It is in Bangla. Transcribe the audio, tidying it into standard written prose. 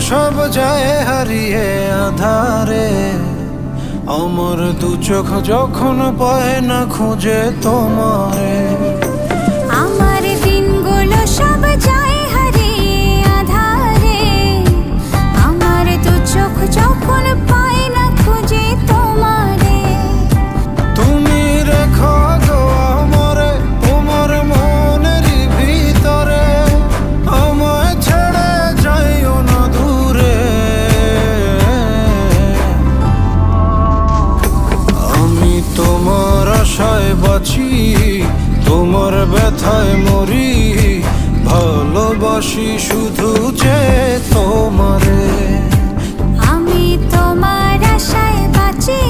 সব যায় হারিয়ে আধারে, আমার দু চোখ যখন পায় না খুঁজে তোমারে। আমার দিনগুলো সব যায় হারিয়ে আধারে, আমার দু চোখ যখন পায় না খুঁজে তোমারে। তুমি রেখো গো আমারে তোমার মনের ভিতরে, আমায় ছেড়ে যাইও না দূরে। আমি তোমার আশায় বাঁচি, তোমার ব্যথায় মরি, ভালোবাসি শুধু যে তোমারে। আমি তোমার আশায় বাঁচি,